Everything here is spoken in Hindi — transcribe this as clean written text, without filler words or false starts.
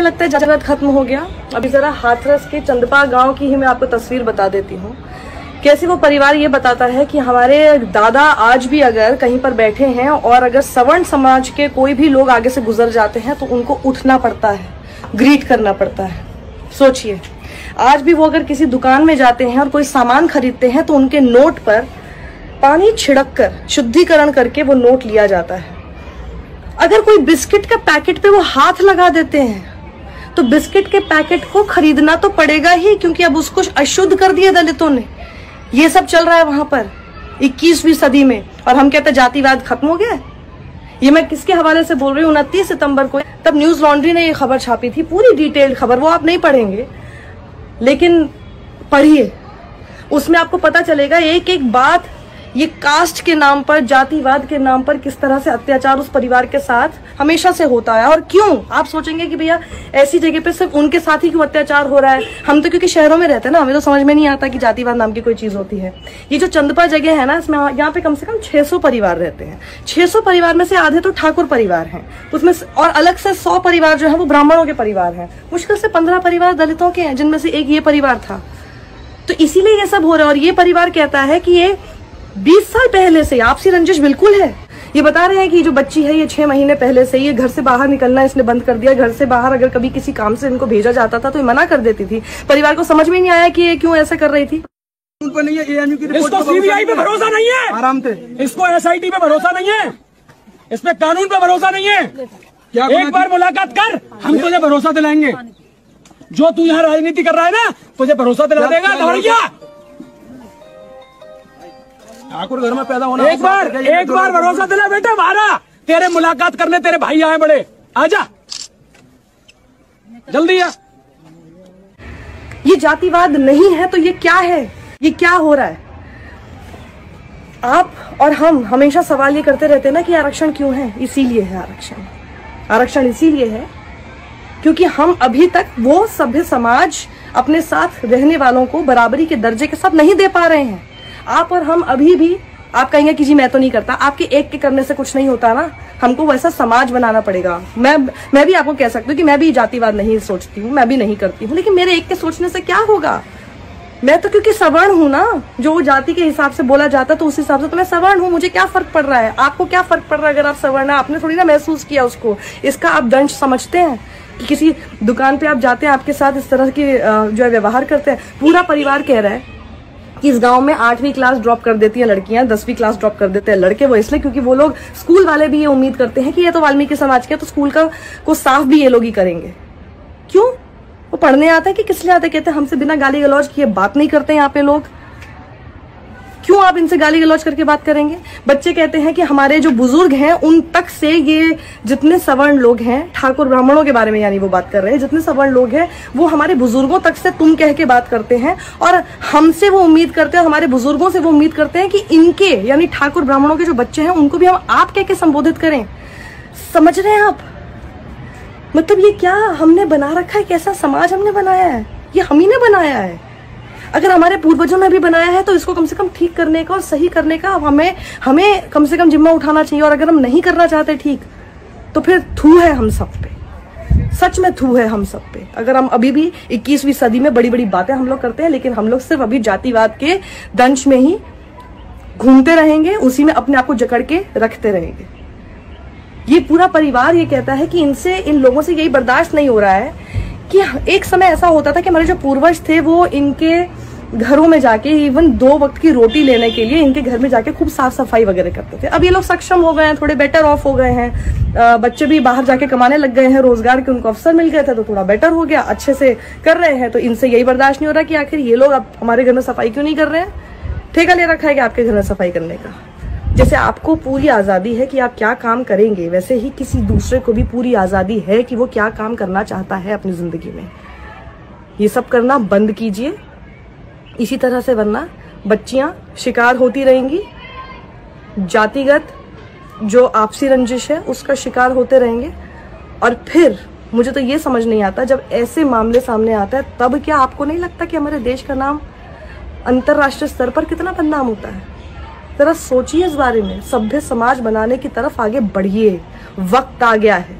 लगता है जातिवाद खत्म हो गया? अभी जरा हाथरस के चंदपा गांव की ही मैं आपको तस्वीर बता देती हूँ। कैसे वो परिवार ये बताता है कि हमारे दादा आज भी अगर कहीं पर बैठे हैं और अगर सवर्ण समाज के कोई भी लोग आगे से गुजर जाते हैं तो उनको उठना पड़ता है, ग्रीट करना पड़ता है। सोचिए, आज भी वो अगर किसी दुकान में जाते हैं और कोई सामान खरीदते हैं तो उनके नोट पर पानी छिड़क कर शुद्धिकरण करके वो नोट लिया जाता है। अगर कोई बिस्किट के पैकेट पे वो हाथ लगा देते हैं तो बिस्किट के पैकेट को खरीदना तो पड़ेगा ही, क्योंकि अब उसको अशुद्ध कर दिया दलितों ने। ये सब चल रहा है वहां पर 21वीं सदी में, और हम कहते हैं जातिवाद खत्म हो गया है। ये मैं किसके हवाले से बोल रही हूँ? 29 सितंबर को तब न्यूज लॉन्ड्री ने ये खबर छापी थी, पूरी डिटेल्ड खबर। वो आप नहीं पढ़ेंगे लेकिन पढ़िए, उसमें आपको पता चलेगा एक एक बात। ये कास्ट के नाम पर, जातिवाद के नाम पर किस तरह से अत्याचार उस परिवार के साथ हमेशा से होता है। और क्यों? आप सोचेंगे कि भैया ऐसी जगह पे सिर्फ उनके साथ ही क्यों अत्याचार हो रहा है? हम तो क्योंकि शहरों में रहते हैं ना, हमें तो समझ में नहीं आता कि जातिवाद नाम की कोई चीज होती है। ये जो चंदपा जगह है ना, इसमें यहाँ पे कम से कम 600 परिवार रहते हैं। 600 परिवार में से आधे तो ठाकुर परिवार हैं उसमें, और अलग से 100 परिवार जो है वो ब्राह्मणों के परिवार हैं। मुश्किल से 15 परिवार दलितों के हैं, जिनमें से एक ये परिवार था। तो इसीलिए ये सब हो रहा है। और ये परिवार कहता है कि ये 20 साल पहले से आपसी रंजिश बिल्कुल है। ये बता रहे हैं कि जो बच्ची है ये 6 महीने पहले से ये घर से बाहर निकलना इसने बंद कर दिया। घर से बाहर अगर कभी किसी काम से इनको भेजा जाता था तो ये मना कर देती थी। परिवार को समझ में नहीं आया कि ये क्यों ऐसा कर रही थी। नहीं है, ANU की रिपोर्ट इसको CBI पे भरोसा नहीं है, आराम से। इसको SIT पे भरोसा नहीं है, इस पे कानून पे भरोसा नहीं है। क्या एक बार मुलाकात कर, हम तुझे भरोसा दिलाएंगे। जो तू यहाँ राजनीति कर रहा है ना, तुझे भरोसा दिला देगा लवड़िया। ठाकुर घर में पैदा होना, एक बार भरोसा दिला बेटा हमारा। तेरे मुलाकात करने तेरे भाई आए बड़े, आजा जल्दी आ। ये जातिवाद नहीं है तो ये क्या है? ये क्या हो रहा है? आप और हम हमेशा सवाल ये करते रहते हैं ना कि आरक्षण क्यों है? इसीलिए है आरक्षण इसीलिए है क्योंकि हम अभी तक वो सभ्य समाज अपने साथ रहने वालों को बराबरी के दर्जे के साथ नहीं दे पा रहे हैं। आप और हम अभी भी, आप कहेंगे कि जी मैं तो नहीं करता, आपके एक के करने से कुछ नहीं होता ना, हमको वैसा समाज बनाना पड़ेगा। मैं भी आपको कह सकती हूँ कि मैं भी जातिवाद नहीं सोचती हूँ, मैं भी नहीं करती हूँ, लेकिन मेरे एक के सोचने से क्या होगा? मैं तो क्योंकि सवर्ण हूँ ना, जो जाति के हिसाब से बोला जाता तो उस हिसाब से तो मैं सवर्ण हूँ। मुझे क्या फर्क पड़ रहा है? आपको क्या फर्क पड़ रहा है अगर आप सवर्ण है? आपने थोड़ी ना महसूस किया उसको। इसका आप दंश समझते हैं कि किसी दुकान पे आप जाते हैं, आपके साथ इस तरह की जो है व्यवहार करते हैं। पूरा परिवार कह रहा है कि इस गांव में 8वीं क्लास ड्रॉप कर देती है लड़कियां, 10वीं क्लास ड्रॉप कर देते हैं लड़के। वो इसलिए क्योंकि वो लोग, स्कूल वाले भी ये उम्मीद करते हैं कि ये तो वाल्मीकि समाज के, तो स्कूल को साफ भी ये लोग ही करेंगे। क्यों? वो पढ़ने आता है कि किस लिए आते? कहते हैं हमसे बिना गाली गलौज किए बात नहीं करते यहाँ पे लोग। क्यों आप इनसे गाली गलौज करके बात करेंगे? बच्चे कहते हैं कि हमारे जो बुजुर्ग हैं उन तक से, ये जितने सवर्ण लोग हैं, ठाकुर ब्राह्मणों के बारे में यानी वो बात कर रहे हैं, जितने सवर्ण लोग हैं वो हमारे बुजुर्गों तक से तुम कह के बात करते हैं। और हमसे वो उम्मीद करते हैं, हमारे बुजुर्गों से वो उम्मीद करते हैं कि इनके यानी ठाकुर ब्राह्मणों के जो बच्चे हैं उनको भी हम आप कह के संबोधित करें। समझ रहे हैं आप? मतलब ये क्या हमने बना रखा है? कैसा समाज हमने बनाया है? ये हम ही ने बनाया है। अगर हमारे पूर्वजों ने भी बनाया है तो इसको कम से कम ठीक करने का और सही करने का हमें कम से कम जिम्मा उठाना चाहिए। और अगर हम नहीं करना चाहते ठीक, तो फिर थू है हम सब पे, सच में थू है हम सब पे। अगर हम अभी भी 21वीं सदी में बड़ी बड़ी बातें हम लोग करते हैं, लेकिन हम लोग सिर्फ अभी जातिवाद के दंश में ही घूमते रहेंगे, उसी में अपने आप को जकड़ के रखते रहेंगे। ये पूरा परिवार ये कहता है कि इन लोगों से यही बर्दाश्त नहीं हो रहा है कि एक समय ऐसा होता था कि हमारे जो पूर्वज थे वो इनके घरों में जाके इवन 2 वक्त की रोटी लेने के लिए इनके घर में जाके खूब साफ सफाई वगैरह करते थे। अब ये लोग सक्षम हो गए हैं, थोड़े बेटर ऑफ हो गए हैं, बच्चे भी बाहर जाके कमाने लग गए हैं, रोजगार के उनको अवसर मिल गए थे तो थोड़ा बेटर हो गया, अच्छे से कर रहे हैं। तो इनसे यही बर्दाश्त नहीं हो रहा कि आखिर ये लोग अब हमारे घर में सफाई क्यों नहीं कर रहे हैं? ठेका ले रखा है कि आपके घर में सफाई करने का। जैसे आपको पूरी आजादी है कि आप क्या काम करेंगे, वैसे ही किसी दूसरे को भी पूरी आजादी है कि वो क्या काम करना चाहता है अपनी जिंदगी में। ये सब करना बंद कीजिए इसी तरह से, वरना बच्चियां शिकार होती रहेंगी, जातिगत जो आपसी रंजिश है उसका शिकार होते रहेंगे। और फिर मुझे तो ये समझ नहीं आता, जब ऐसे मामले सामने आता है तब क्या आपको नहीं लगता कि हमारे देश का नाम अंतरराष्ट्रीय स्तर पर कितना बदनाम होता है? जरा सोचिए इस बारे में। सभ्य समाज बनाने की तरफ आगे बढ़िए, वक्त आ गया है।